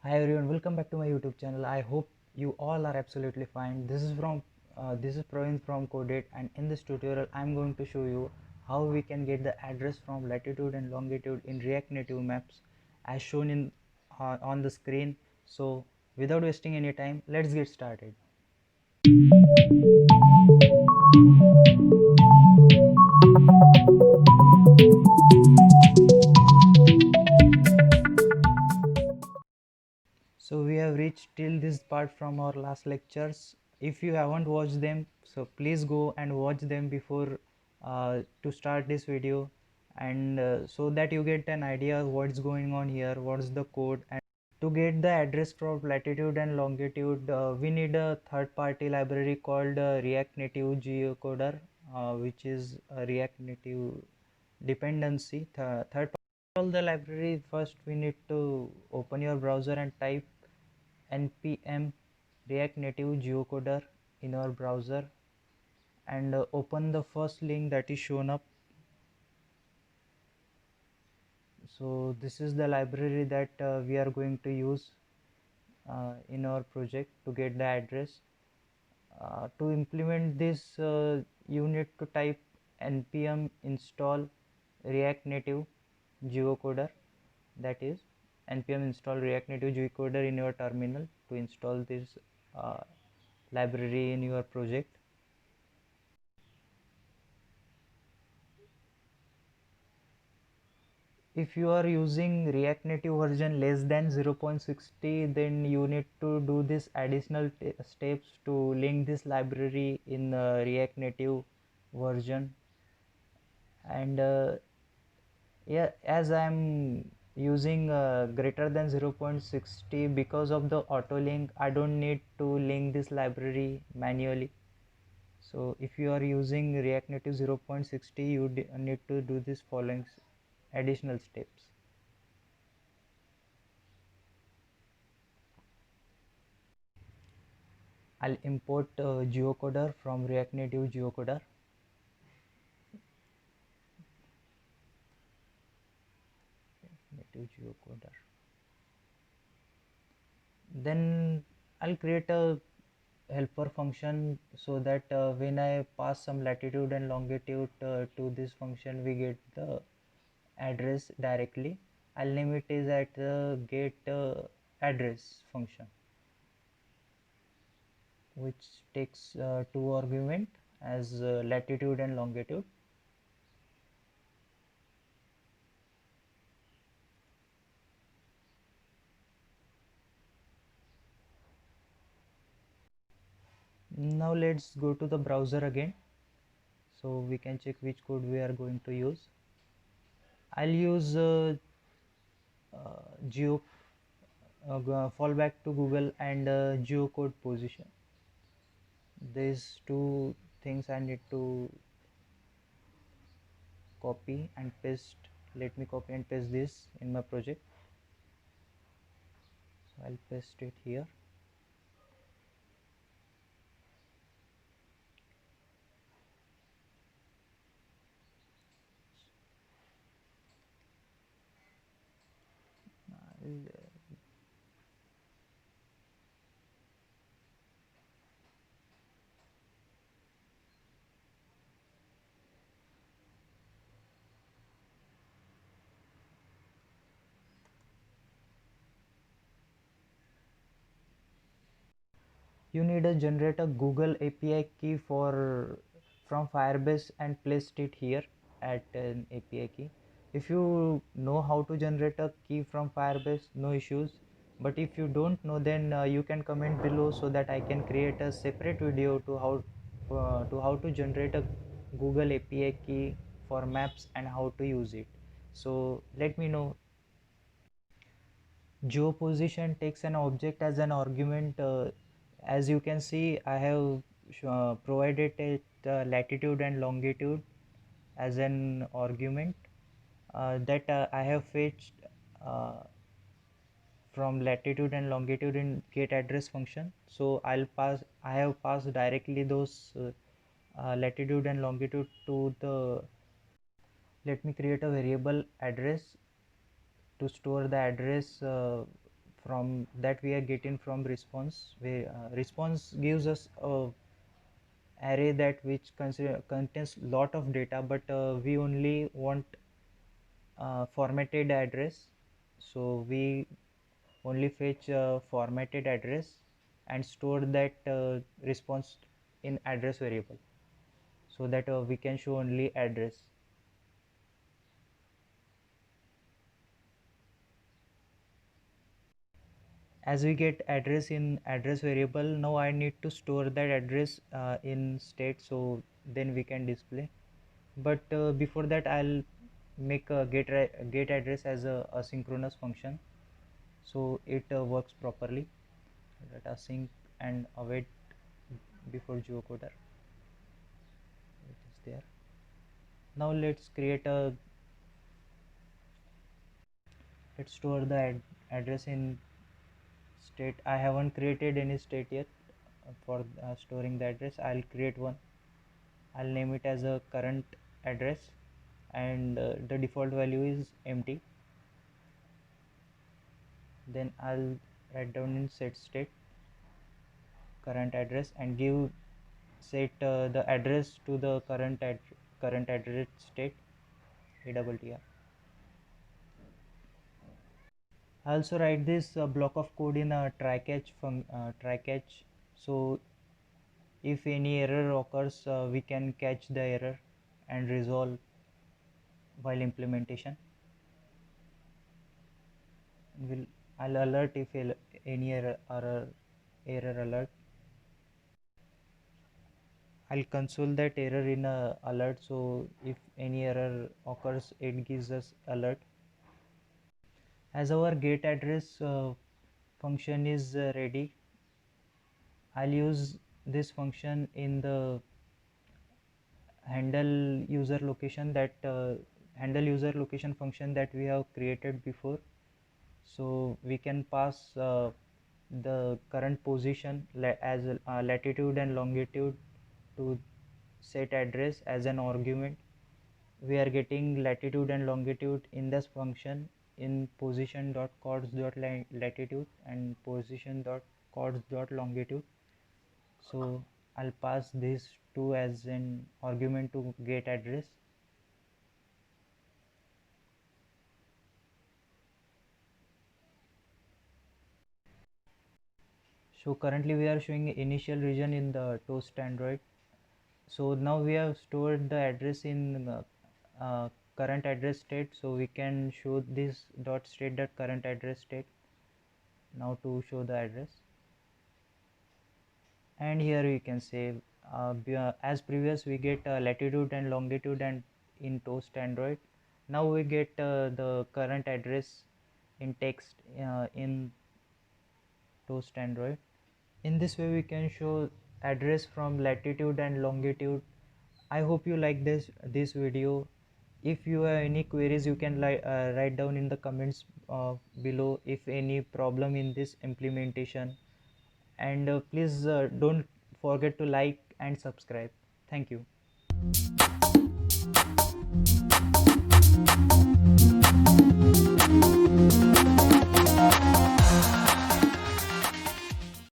Hi everyone, welcome back to my YouTube channel. I hope you all are absolutely fine. This is Praveen from Coded, and in this tutorial I'm going to show you how we can get the address from latitude and longitude in React Native Maps as shown in on the screen. So without wasting any time, let's get started. So we have reached till this part from our last lectures. If you haven't watched them, so please go and watch them before to start this video, and so that you get an idea of what's going on here, what's the code. And to get the address from latitude and longitude, we need a third-party library called React Native Geocoder, which is a React Native dependency. Third all the library, first we need to open your browser and type npm React Native Geocoder in our browser, and open the first link that is shown up. So this is the library that we are going to use in our project to get the address. To implement this, you need to type npm install React Native Geocoder, that is npm install React Native Geocoder in your terminal to install this uh, library in your project. If you are using React Native version less than 0.60, then you need to do this additional steps to link this library in React Native version. And yeah, as I'm using greater than 0.60, because of the auto link, I don't need to link this library manually. So if you are using React Native 0.60, you need to do this following additional steps. I'll import geocoder from React Native Geocoder. Native Geocoder. Then I'll create a helper function so that when I pass some latitude and longitude to this function, we get the address directly. I'll name it is at the get address function, which takes two argument as latitude and longitude. Now let's go to the browser again, so we can check which code we are going to use. I'll use geo fallback to Google and geocode position. These two things I need to copy and paste. Let me copy and paste this in my project. So I'll paste it here. You need to generate a Google API key for from Firebase and placed it here at an API key. If you know how to generate a key from Firebase, no issues. But if you don't know, then you can comment below so that I can create a separate video to how to generate a Google API key for maps and how to use it. So let me know. GeoPosition takes an object as an argument. As you can see, I have provided it latitude and longitude as an argument that I have fetched uh, from latitude and longitude in get address function. So I have passed directly those latitude and longitude to the. Let me create a variable address to store the address from that we are getting from response, where response gives us a array that which contains lot of data, but we only want formatted address, so we only fetch formatted address and store that response in address variable, so that we can show only address. As we get address in address variable, now I need to store that address in state, so then we can display. But before that I'll make a get address as a asynchronous function, so it works properly. Let us sync and await before geocoder. It is there. Now let's store the address in state. I haven't created any state yet for storing the address. I'll create one. I'll name it as a current address, and the default value is empty. Then I'll write down in set state current address and set the address to the current address state ATTR. I also write this block of code in a try catch, so if any error occurs, we can catch the error and resolve while implementation. I'll alert if any error alert. I'll console that error in a alert, so if any error occurs, it gives us alert. As our get address function is ready, I'll use this function in the handle user location function that we have created before. So we can pass the current position as latitude and longitude to set address as an argument. We are getting latitude and longitude in this function in position.coords.latitude and position.coords.longitude. So I'll pass these two as an argument to get address. So currently we are showing initial region in the toast Android. So now we have stored the address in current address state, so we can show this dot state that current address state now to show the address. And here we can say as previous we get latitude and longitude and in toast Android. Now we get the current address in text in toast Android. In this way we can show address from latitude and longitude. I hope you like this video. If you have any queries, you can write down in the comments below if any problem in this implementation, and please don't forget to like and subscribe. Thank you.